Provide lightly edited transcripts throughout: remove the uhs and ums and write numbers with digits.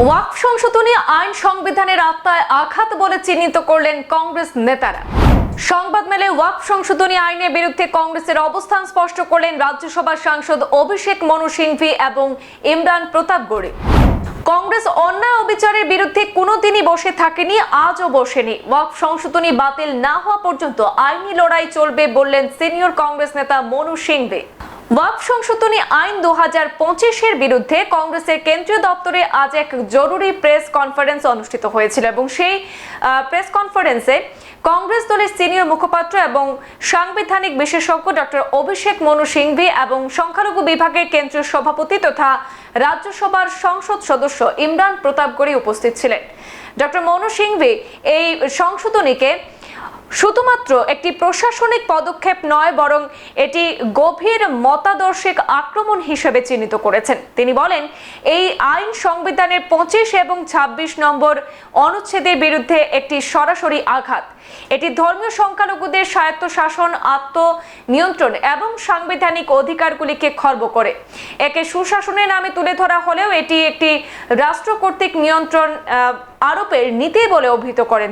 ওয়াকফ সংশোধনী আইন সংবিধানের আত্মায় আঘাত বলে চিহ্নিত করলেন কংগ্রেস নেতারা। সংবাদ মেলে ওয়াকফ সংশোধনী আইনের বিরুদ্ধে কংগ্রেসের অবস্থান স্পষ্ট করলেন রাজ্যসভার সাংসদ অভিষেক মনু সিংভি এবং ইমরান প্রতাপগড়ি। কংগ্রেস অন্যায় অবিচারের বিরুদ্ধে কোনোদিনই বসে থাকেনি, আজও বসেনি। ওয়াকফ সংশোধনী বাতিল না হওয়া পর্যন্ত আইনি লড়াই চলবে বললেন সিনিয়র কংগ্রেস নেতা মনু সিংভি। ওয়াকফ সংশোধনী আইন 2025-এর বিরুদ্ধে কংগ্রেসের কেন্দ্রীয় দপ্তরে আজ এক জরুরি প্রেস কনফারেন্স অনুষ্ঠিত হয়েছিল এবং সেই প্রেস কনফারেন্সে কংগ্রেস দলের সিনিয়র মুখপাত্র এবং সাংবিধানিক বিশেষজ্ঞ ডক্টর অভিষেক মনু সিংভি এবং সংখ্যালঘু বিভাগের কেন্দ্রীয় সভাপতি তথা রাজ্যসভার সংসদ সদস্য ইমরান প্রতাপগড়ি উপস্থিত ছিলেন। ডক্টর মনু সিংভি এই সংশোধনীকে শুধুমাত্র একটি প্রশাসনিক পদক্ষেপ নয়, বরং এটি গভীর মতাদর্শিক আক্রমণ হিসেবে চিহ্নিত করেছেন। তিনি বলেন, এই আইন সংবিধানের 25 এবং 26 নম্বর অনুচ্ছেদের বিরুদ্ধে একটি সরাসরি আঘাত। এটি ধর্মীয় সংখ্যালঘুদের স্বায়ত্তশাসন, আত্মনিয়ন্ত্রণ এবং সাংবিধানিক অধিকারগুলিকে খর্ব করে। একে সুশাসনের নামে তুলে ধরা হলেও এটি একটি রাষ্ট্র কর্তৃক নিয়ন্ত্রণ আরোপের নীতি বলে অভিহিত করেন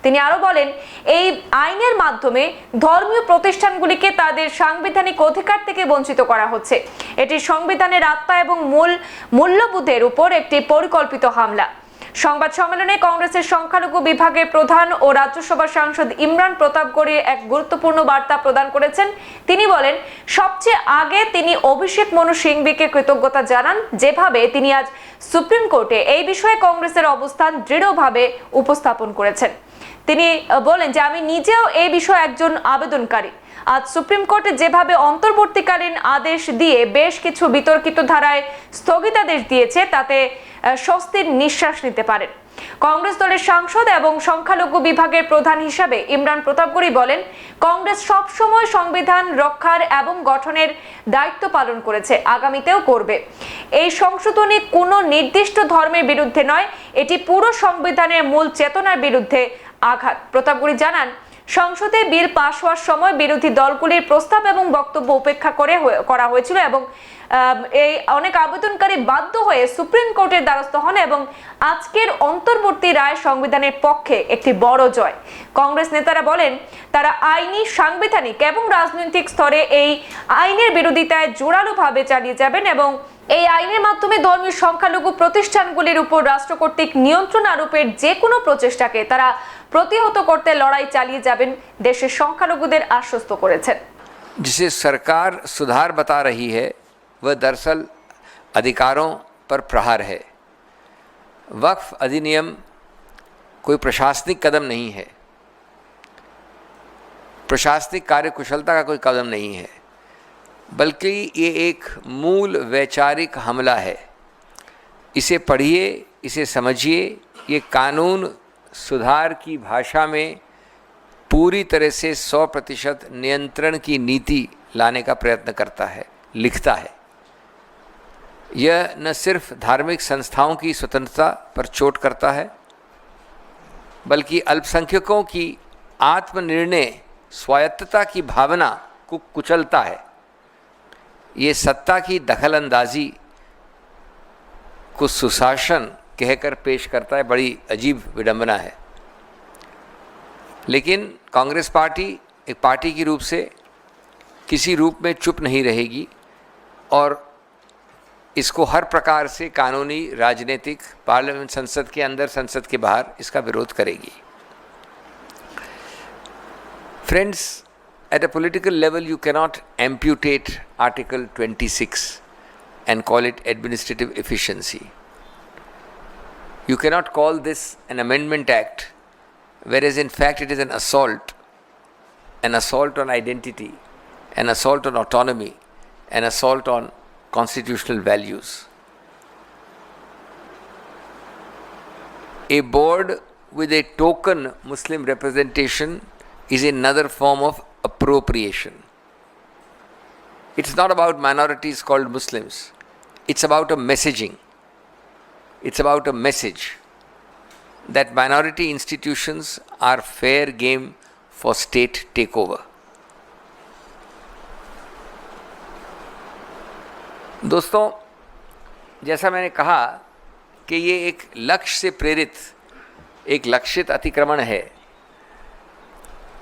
তিনি আরো বলেন, এই আইনের মাধ্যমে ধর্মীয় প্রতিষ্ঠানগুলিকে তাদের সাংবিধানিক অধিকার থেকে বঞ্চিত করা হচ্ছে। এটি সংবিধানের আত্মা এবং মূল্যবোধের উপর একটি পরিকল্পিত হামলা। সংবাদ সম্মেলনে কংগ্রেসের সংখ্যালঘু বিভাগের প্রধান ও রাজ্যসভার সাংসদ ইমরান প্রতাপগড়ি এক গুরুত্বপূর্ণ বার্তা প্রদান করেছেন। তিনি বলেন, সবচেয়ে আগে তিনি অভিষেক মনু সিংভিকে কৃতজ্ঞতা জানান, যেভাবে তিনি আজ সুপ্রিম কোর্টে এই বিষয়ে কংগ্রেসের অবস্থান দৃঢ়ভাবে উপস্থাপন করেছেন। তিনি বলেন যে, আমি নিজেও এই বিষয়ে একজন আবেদনকারী। আজ সুপ্রিম কোর্টে যেভাবে অন্তর্বর্তীকালীন আদেশ দিয়ে বেশ কিছু বিতর্কিত ধারায় স্থগিতাদেশ দিয়েছে, তাতে স্বস্তির নিঃশ্বাস নিতে পারেন। কংগ্রেস দলের সাংসদ এবং সংখ্যালঘু বিভাগের প্রধান হিসাবে ইমরান প্রতাপগড়ি বলেন, কংগ্রেস সবসময় সংবিধান রক্ষার এবং গঠনের দায়িত্ব পালন করেছে, আগামীতেও করবে। এই সংশোধনী কোনো নির্দিষ্ট ধর্মের বিরুদ্ধে নয়, এটি পুরো সংবিধানের মূল চেতনার বিরুদ্ধে আঘাত। প্রতাপগড়ি জানান, সংসদে বিল পাশ হওয়ার সময় বিরোধী দলগুলির প্রস্তাব এবং বক্তব্য উপেক্ষা করা হয়েছিল এবং এই অনেক আবেদনকারী বাধ্য হয়ে সুপ্রিম কোর্টের দ্বারস্থ হন এবং আজকের অন্তর্বর্তী রায় সংবিধানের পক্ষে একটি বড় জয়। কংগ্রেস নেতারা বলেন, তারা আইনি, সাংবিধানিক এবং রাজনৈতিক স্তরে এই আইনের বিরোধিতায় জোরালোভাবে চালিয়ে যাবেন এবং এই আইনের মাধ্যমে ধর্মীয় সংখ্যালঘু প্রতিষ্ঠানগুলির উপর রাষ্ট্র কর্তৃক নিয়ন্ত্রণ আরোপের যে কোনো প্রচেষ্টাকে তারা প্রতিহত করতে লড়াই চালিয়ে যাবেন, দেশের সংখ্যালঘুদের আশ্বস্ত করেছেন। जिसे सरकार सुधार बता रही है वह दरअसल अधिकारों पर प्रहार है। वक्फ अधिनियम कोई प्रशासनिक कदम नहीं है, प्रशासनिक कार्यकुशलता का कोई कदम नहीं है, बल्कि ये एक मूल वैचारिक हमला है। इसे पढ़िए, इसे समझिए। ये कानून सुधार की भाषा में पूरी तरह से 100% नियंत्रण की नीति लाने का प्रयत्न करता है, लिखता है। यह न सिर्फ धार्मिक संस्थाओं की स्वतंत्रता पर चोट करता है, बल्कि अल्पसंख्यकों की आत्मनिर्णय स्वायत्तता की भावना को कुचलता है। ये सत्ता की दखलंदाजी को सुशासन कहकर पेश करता है। बड़ी अजीब विडंबना है। लेकिन कांग्रेस पार्टी एक पार्टी की रूप से किसी रूप में चुप नहीं रहेगी और इसको हर प्रकार से कानूनी, राजनीतिक, पार्लियामेंट, संसद के अंदर, संसद के बाहर इसका विरोध करेगी। Friends, at a political level you cannot amputate Article 26 and call it administrative efficiency. You cannot call this an amendment act, whereas in fact it is an assault on identity, an assault on autonomy, an assault on constitutional values. A board with a token Muslim representation is another form of appropriation. It's not about minorities called Muslims. It's about a messaging. It's about a message that minority institutions are fair game for state takeover. दोस्तों, जैसा मैंने कहा कि ये एक लक्ष्य से प्रेरित एक लक्षित अतिक्रमण है,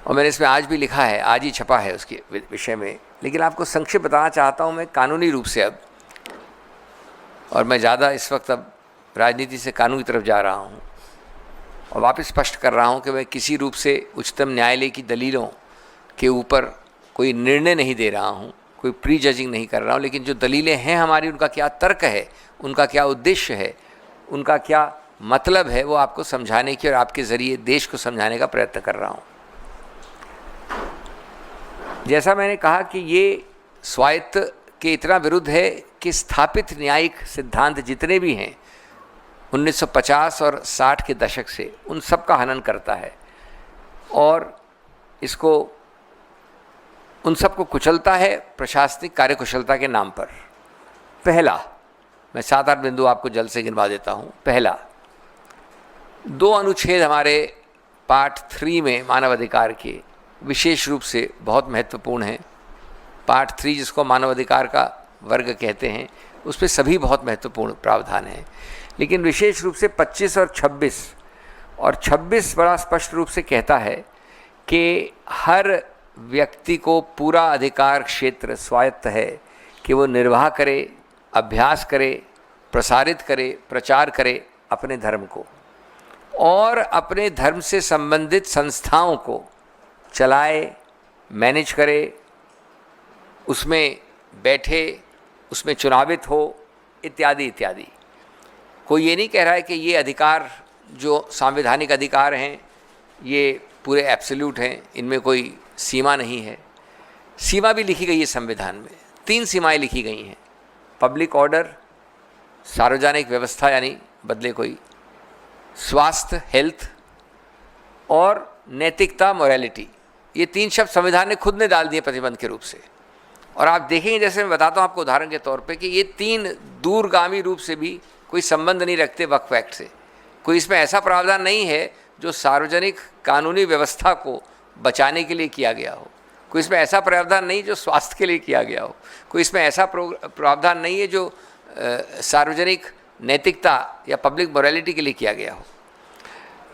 और मैंने इसमें आज भी लिखा है, आज ही छपा है उसके विषय में, लेकिन आपको संक्षिप्त बताना चाहता हूँ मैं कानूनी रूप से अब, और मैं ज़्यादा इस वक्त अब राजनीति से कानून की तरफ जा रहा हूँ और वापस स्पष्ट कर रहा हूँ कि मैं किसी रूप से उच्चतम न्यायालय की दलीलों के ऊपर कोई निर्णय नहीं दे रहा हूँ, कोई प्री जजिंग नहीं कर रहा हूँ, लेकिन जो दलीलें हैं हमारी, उनका क्या तर्क है, उनका क्या उद्देश्य है, उनका क्या मतलब है, वो आपको समझाने की और आपके ज़रिए देश को समझाने का प्रयत्न कर रहा हूँ। जैसा मैंने कहा कि ये स्वायत्त के इतना विरुद्ध है कि स्थापित न्यायिक सिद्धांत जितने भी हैं 1950 और 60 के दशक से, उन सब का हनन करता है और इसको उन सबको कुचलता है प्रशासनिक कार्यकुशलता के नाम पर। पहला, मैं 7-8 बिंदु आपको जल्द से गिनवा देता हूँ। पहला, 2 अनुच्छेद हमारे पार्ट 3 में मानव अधिकार के विशेष रूप से बहुत महत्वपूर्ण हैं। पार्ट 3 जिसको मानव अधिकार का वर्ग कहते हैं, उस पर सभी बहुत महत्वपूर्ण प्रावधान हैं, लेकिन विशेष रूप से 25 और 26 बड़ा स्पष्ट रूप से कहता है कि हर व्यक्ति को पूरा अधिकार क्षेत्र स्वायत्त है कि वो निर्वाह करे, अभ्यास करे, प्रसारित करे, प्रचार करे अपने धर्म को, और अपने धर्म से संबंधित संस्थाओं को चलाए, मैनेज करे, उसमें बैठे, उसमें चुनावित हो, इत्यादि इत्यादि। कोई ये नहीं कह रहा है कि ये अधिकार जो संवैधानिक अधिकार हैं ये पूरे एब्सोल्यूट हैं, इनमें कोई सीमा नहीं है। सीमा भी लिखी गई है संविधान में, 3 सीमाएं लिखी गई हैं। पब्लिक ऑर्डर, सार्वजनिक व्यवस्था यानी बदले कोई, स्वास्थ्य हेल्थ, और नैतिकता मोरालिटी। ये 3 शब्द संविधान ने खुद ने डाल दिए प्रतिबंध के रूप से। और आप देखेंगे, जैसे मैं बताता हूँ आपको उदाहरण के तौर पे, कि ये 3 दूरगामी रूप से भी कोई संबंध नहीं रखते वक्फ एक्ट से। कोई इसमें ऐसा प्रावधान नहीं है जो सार्वजनिक कानूनी व्यवस्था को बचाने के लिए किया गया हो। कोई इसमें ऐसा प्रावधान नहीं जो स्वास्थ्य के लिए किया गया हो। कोई इसमें ऐसा प्रावधान नहीं है जो सार्वजनिक नैतिकता या पब्लिक मोरालिटी के लिए किया गया हो।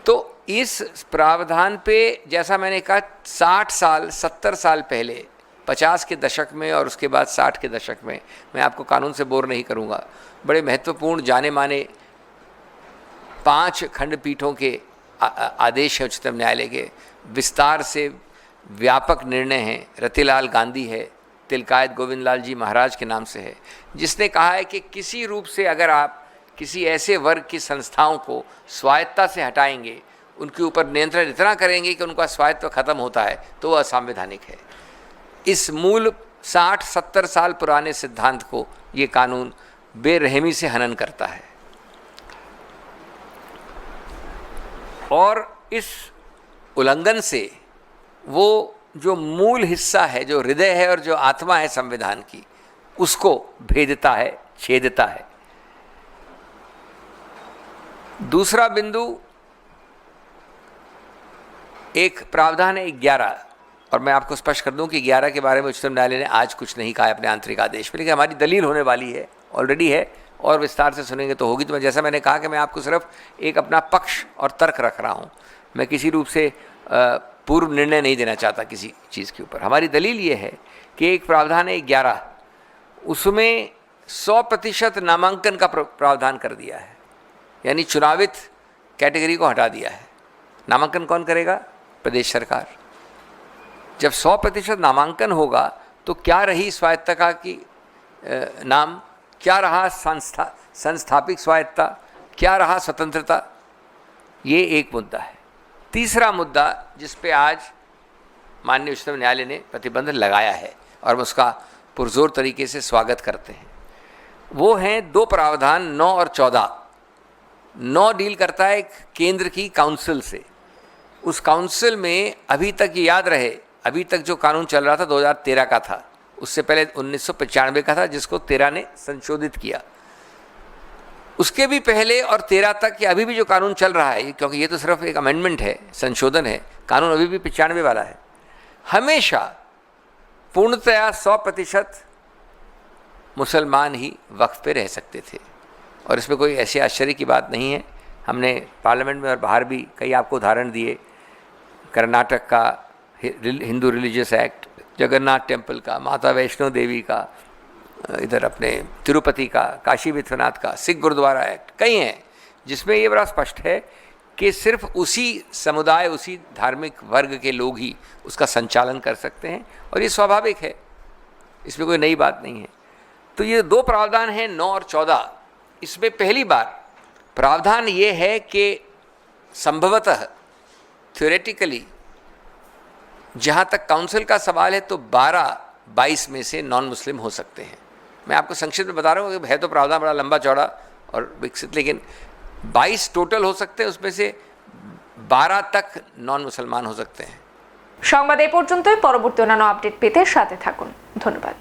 तो इस प्रावधान पे, जैसा मैंने कहा, 60 साल 70 साल पहले, 50 के दशक में और उसके बाद 60 के दशक में, मैं आपको कानून से बोर नहीं करूँगा, बड़े महत्वपूर्ण जाने माने 5 खंडपीठों के आदेश हैं उच्चतम न्यायालय के, विस्तार से व्यापक निर्णय हैं। रतिलाल गांधी है, तिलकायत गोविंद लाल जी महाराज के नाम से है, जिसने कहा है कि किसी रूप से अगर आप किसी ऐसे वर्ग की संस्थाओं को स्वायत्तता से हटाएंगे, उनके ऊपर नियंत्रण इतना करेंगे कि उनका स्वायत्व खत्म होता है, तो वह असंवैधानिक है। इस मूल 60-70 साल पुराने सिद्धांत को ये कानून बेरहमी से हनन करता है। और इस उल्लंघन से वो जो मूल हिस्सा है, जो हृदय है और जो आत्मा है संविधान की, उसको भेदता है, छेदता है। दूसरा बिंदु, एक प्रावधान है 11, और मैं आपको स्पष्ट कर दूं कि 11 के बारे में उच्चतम न्यायालय ने आज कुछ नहीं कहा है अपने आंतरिक आदेश में, लेकिन हमारी दलील होने वाली है, ऑलरेडी है, और विस्तार से सुनेंगे तो होगी। तो जैसा मैंने कहा कि मैं आपको सिर्फ एक अपना पक्ष और तर्क रख रहा हूँ, मैं किसी रूप से पूर्व निर्णय नहीं देना चाहता किसी चीज़ के ऊपर। हमारी दलील ये है कि एक प्रावधान है 11, उसमें 100% नामांकन का प्रावधान कर दिया है, यानी चुनावित कैटेगरी को हटा दिया है। नामांकन कौन करेगा? प्रदेश सरकार। जब 100% नामांकन होगा तो क्या रही स्वायत्तता की नाम, क्या रहा संस्थापिक स्वायत्तता, क्या रहा स्वतंत्रता? ये एक मुद्दा है। तीसरा मुद्दा जिस पे आज माननीय उच्चतम न्यायालय ने प्रतिबंध लगाया है और हम उसका पुरजोर तरीके से स्वागत करते हैं, वो हैं 2 प्रावधान 9 और 14। 9 डील करता है केंद्र की काउंसिल से। उस काउंसिल में अभी तक ये याद रहे, अभी तक जो कानून चल रहा था 2013 का था, उससे पहले 1995 का था, जिसको 13 ने संशोधित किया। उसके भी पहले और 13 तक कि अभी भी जो कानून चल रहा है, क्योंकि ये तो सिर्फ एक अमेंडमेंट है, संशोधन है, कानून अभी भी 95 वाला है, हमेशा पूर्णतया 100% मुसलमान ही वक्फ पे रह सकते थे। और इसमें कोई ऐसे आश्चर्य की बात नहीं है। हमने पार्लियामेंट में और बाहर भी कई आपको उदाहरण दिए, कर्नाटक का Hindu religious act, Jagannath temple का, माता वैष्णो देवी का, इधर अपने तिरुपति का, काशी विश्वनाथ का, सिख गुरुद्वारा एक्ट, कई हैं जिसमें ये बड़ा स्पष्ट है कि सिर्फ उसी समुदाय, उसी धार्मिक वर्ग के लोग ही उसका संचालन कर सकते हैं, और ये स्वाभाविक है, इसमें कोई नई बात नहीं है। तो ये दो प्रावधान हैं 9 और 14। इसमें पहली बार प्रावधान ये है कि संभवतः थ्योरेटिकली जहाँ तक काउंसिल का सवाल है तो 12-22 में से नॉन मुस्लिम हो सकते हैं। मैं आपको संक्षिप्त में बता रहा हूँ कि है तो प्रावधान बड़ा लंबा चौड़ा और विकसित, लेकिन 22 टोटल हो सकते हैं, उसमें से 12 तक नॉन मुसलमान हो सकते हैं। সংবাদ এই পর্যন্তই। পরবর্তী অন্যান্য আপডেট পেতে সাথে থাকুন। ধন্যবাদ।